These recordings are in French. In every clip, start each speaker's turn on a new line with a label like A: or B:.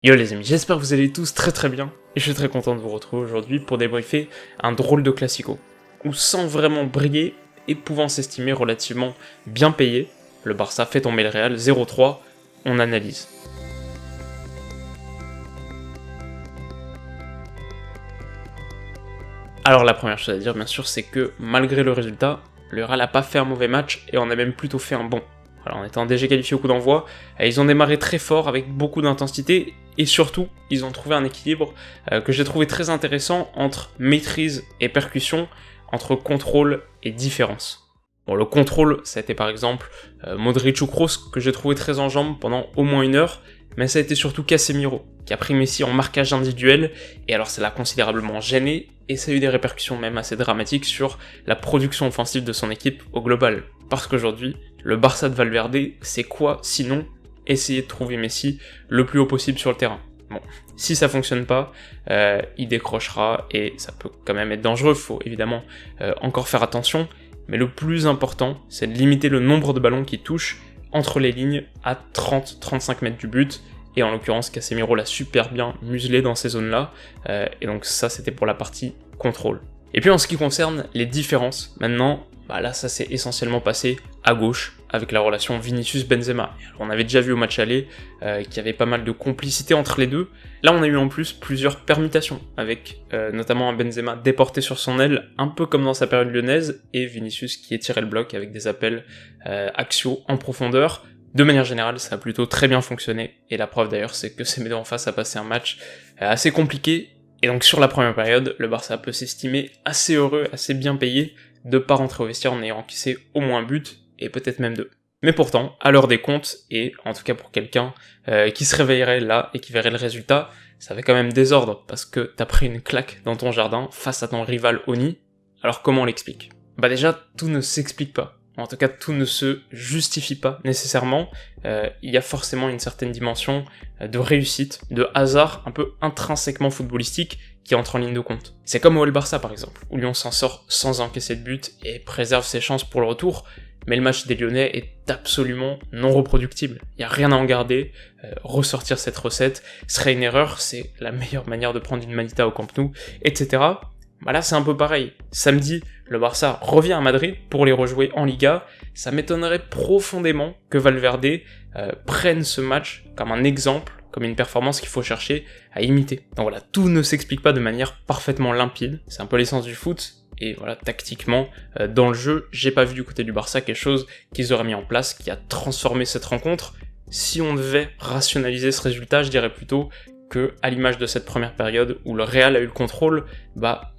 A: Yo les amis, j'espère que vous allez tous très bien, et je suis très content de vous retrouver aujourd'hui pour débriefer un drôle de classico, où sans vraiment briller et pouvant s'estimer relativement bien payé, le Barça fait tomber le Real 0-3, on analyse. Alors la première chose à dire bien sûr c'est que malgré le résultat, le Real n'a pas fait un mauvais match et on a même plutôt fait un bon. Alors en étant déjà qualifié au coup d'envoi, ils ont démarré très fort avec beaucoup d'intensité et surtout ils ont trouvé un équilibre que j'ai trouvé très intéressant entre maîtrise et percussion, entre contrôle et différence. Bon, le contrôle, ça a été par exemple Modric ou Kroos que j'ai trouvé très en jambes pendant au moins une heure, mais ça a été surtout Casemiro qui a pris Messi en marquage individuel, et alors ça l'a considérablement gêné, et ça a eu des répercussions même assez dramatiques sur la production offensive de son équipe au global. Parce qu'aujourd'hui, le Barça de Valverde, c'est quoi sinon essayer de trouver Messi le plus haut possible sur le terrain. Bon, si ça fonctionne pas, il décrochera, et ça peut quand même être dangereux, faut évidemment encore faire attention, mais le plus important, c'est de limiter le nombre de ballons qui touchent entre les lignes à 30-35 mètres du but, et en l'occurrence Casemiro l'a super bien muselé dans ces zones-là, et donc ça c'était pour la partie contrôle. Et puis en ce qui concerne les différences, maintenant, là ça s'est essentiellement passé à gauche, avec la relation Vinicius-Benzema. On avait déjà vu au match aller qu'il y avait pas mal de complicité entre les deux. Là on a eu en plus plusieurs permutations, avec notamment un Benzema déporté sur son aile, un peu comme dans sa période lyonnaise, et Vinicius qui étirait le bloc avec des appels axiaux en profondeur. De manière générale, ça a plutôt très bien fonctionné, et la preuve d'ailleurs c'est que Semedo en face a passé un match assez compliqué, et donc sur la première période, le Barça peut s'estimer assez heureux, assez bien payé, de pas rentrer au vestiaire en ayant encaissé au moins un but, et peut-être même deux. Mais pourtant, à l'heure des comptes, et en tout cas pour quelqu'un qui se réveillerait là et qui verrait le résultat, ça fait quand même désordre, parce que t'as pris une claque dans ton jardin face à ton rival Oni. Alors comment on l'explique ? Déjà, tout ne s'explique pas. En tout cas, tout ne se justifie pas nécessairement. Il y a forcément une certaine dimension de réussite, de hasard un peu intrinsèquement footballistique qui entre en ligne de compte. C'est comme au Barça par exemple, où Lyon s'en sort sans encaisser de but et préserve ses chances pour le retour, mais le match des Lyonnais est absolument non reproductible. Il n'y a rien à en garder, ressortir cette recette serait une erreur, c'est la meilleure manière de prendre une manita au Camp Nou, etc. Là c'est un peu pareil. Samedi, le Barça revient à Madrid pour les rejouer en Liga. Ça m'étonnerait profondément que Valverde prenne ce match comme un exemple, comme une performance qu'il faut chercher à imiter. Donc voilà, tout ne s'explique pas de manière parfaitement limpide, c'est un peu l'essence du foot, et voilà, tactiquement, dans le jeu, j'ai pas vu du côté du Barça quelque chose qu'ils auraient mis en place, qui a transformé cette rencontre. Si on devait rationaliser ce résultat, je dirais plutôt que, à l'image de cette première période où le Real a eu le contrôle,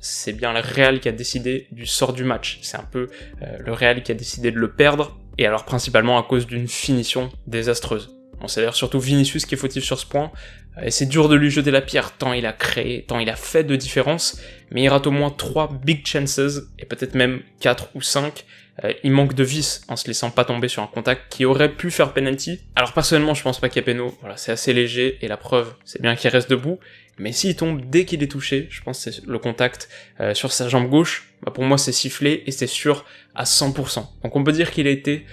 A: c'est bien le Real qui a décidé du sort du match. C'est un peu le Real qui a décidé de le perdre, et alors principalement à cause d'une finition désastreuse. Bon, c'est d'ailleurs surtout Vinicius qui est fautif sur ce point, et c'est dur de lui jeter la pierre tant il a créé, tant il a fait de différence, mais il rate au moins 3 big chances, et peut-être même 4 ou 5, il manque de vis en se laissant pas tomber sur un contact qui aurait pu faire penalty. Alors personnellement je pense pas qu'il y a péno, voilà, c'est assez léger, et la preuve c'est bien qu'il reste debout, mais s'il tombe dès qu'il est touché, je pense que c'est le contact sur sa jambe gauche, pour moi c'est sifflé, et c'est sûr à 100%. Donc on peut dire qu'il a été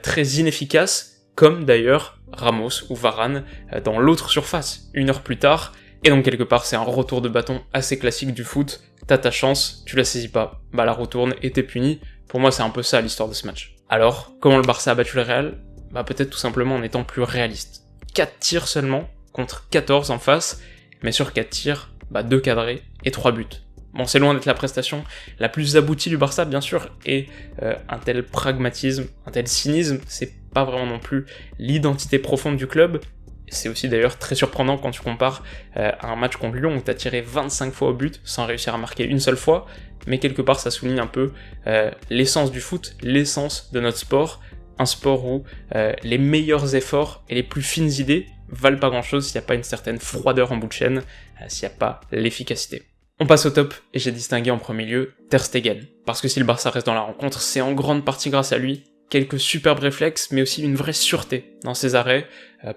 A: très inefficace, comme d'ailleurs Ramos ou Varane dans l'autre surface, une heure plus tard, et donc quelque part c'est un retour de bâton assez classique du foot, t'as ta chance, tu la saisis pas, la retourne et t'es puni. Pour moi c'est un peu ça l'histoire de ce match. Alors, comment le Barça a battu le Real ? Peut-être tout simplement en étant plus réaliste. 4 tirs seulement, contre 14 en face, mais sur 4 tirs, 2 cadrés et 3 buts. Bon, c'est loin d'être la prestation la plus aboutie du Barça, bien sûr, et un tel pragmatisme, un tel cynisme, c'est pas vraiment non plus l'identité profonde du club. C'est aussi d'ailleurs très surprenant quand tu compares à un match contre Lyon où t'as tiré 25 fois au but sans réussir à marquer une seule fois, mais quelque part ça souligne un peu l'essence du foot, l'essence de notre sport, un sport où les meilleurs efforts et les plus fines idées valent pas grand chose s'il n'y a pas une certaine froideur en bout de chaîne, s'il n'y a pas l'efficacité. On passe au top, et j'ai distingué en premier lieu Ter Stegen, parce que si le Barça reste dans la rencontre, c'est en grande partie grâce à lui, quelques superbes réflexes, mais aussi une vraie sûreté dans ses arrêts,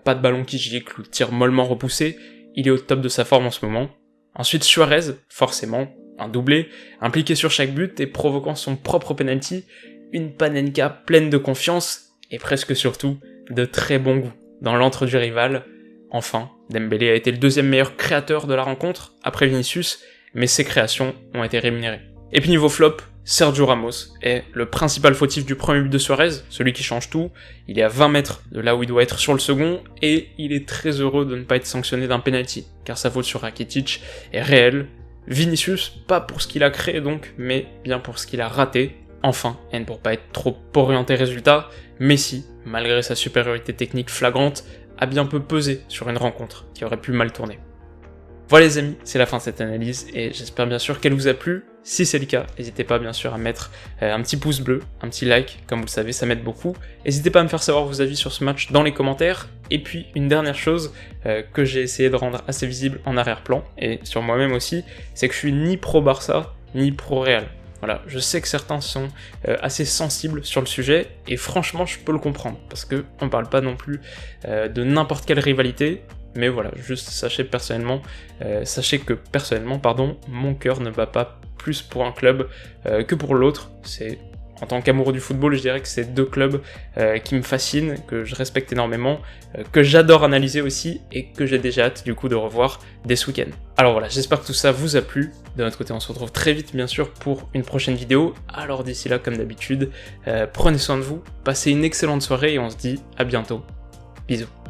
A: pas de ballon qui gicle ou de tir mollement repoussé, il est au top de sa forme en ce moment. Ensuite Suarez, forcément, un doublé, impliqué sur chaque but et provoquant son propre penalty, une Panenka pleine de confiance, et presque surtout, de très bon goût, dans l'antre du rival, enfin, Dembélé a été le deuxième meilleur créateur de la rencontre, après Vinicius, mais ses créations ont été rémunérées. Et puis niveau flop, Sergio Ramos est le principal fautif du premier but de Suarez, celui qui change tout. Il est à 20 mètres de là où il doit être sur le second, et il est très heureux de ne pas être sanctionné d'un penalty, car sa faute sur Rakitic est réelle. Vinicius, pas pour ce qu'il a créé donc, mais bien pour ce qu'il a raté. Enfin, et pour pas être trop orienté résultat, Messi, malgré sa supériorité technique flagrante, a bien peu pesé sur une rencontre qui aurait pu mal tourner. Voilà les amis, c'est la fin de cette analyse, et j'espère bien sûr qu'elle vous a plu. Si c'est le cas, n'hésitez pas bien sûr à mettre un petit pouce bleu, un petit like, comme vous le savez, ça m'aide beaucoup. N'hésitez pas à me faire savoir vos avis sur ce match dans les commentaires. Et puis une dernière chose que j'ai essayé de rendre assez visible en arrière-plan, et sur moi-même aussi, c'est que je suis ni pro Barça, ni pro Real. Voilà, je sais que certains sont assez sensibles sur le sujet, et franchement je peux le comprendre, parce que on parle pas non plus de n'importe quelle rivalité. Mais voilà, juste sachez que personnellement, mon cœur ne bat pas plus pour un club que pour l'autre. C'est, en tant qu'amoureux du football, je dirais que c'est deux clubs qui me fascinent, que je respecte énormément, que j'adore analyser aussi, et que j'ai déjà hâte du coup de revoir dès ce week-end. Alors voilà, j'espère que tout ça vous a plu. De notre côté, on se retrouve très vite bien sûr pour une prochaine vidéo. Alors d'ici là, comme d'habitude, prenez soin de vous, passez une excellente soirée et on se dit à bientôt. Bisous.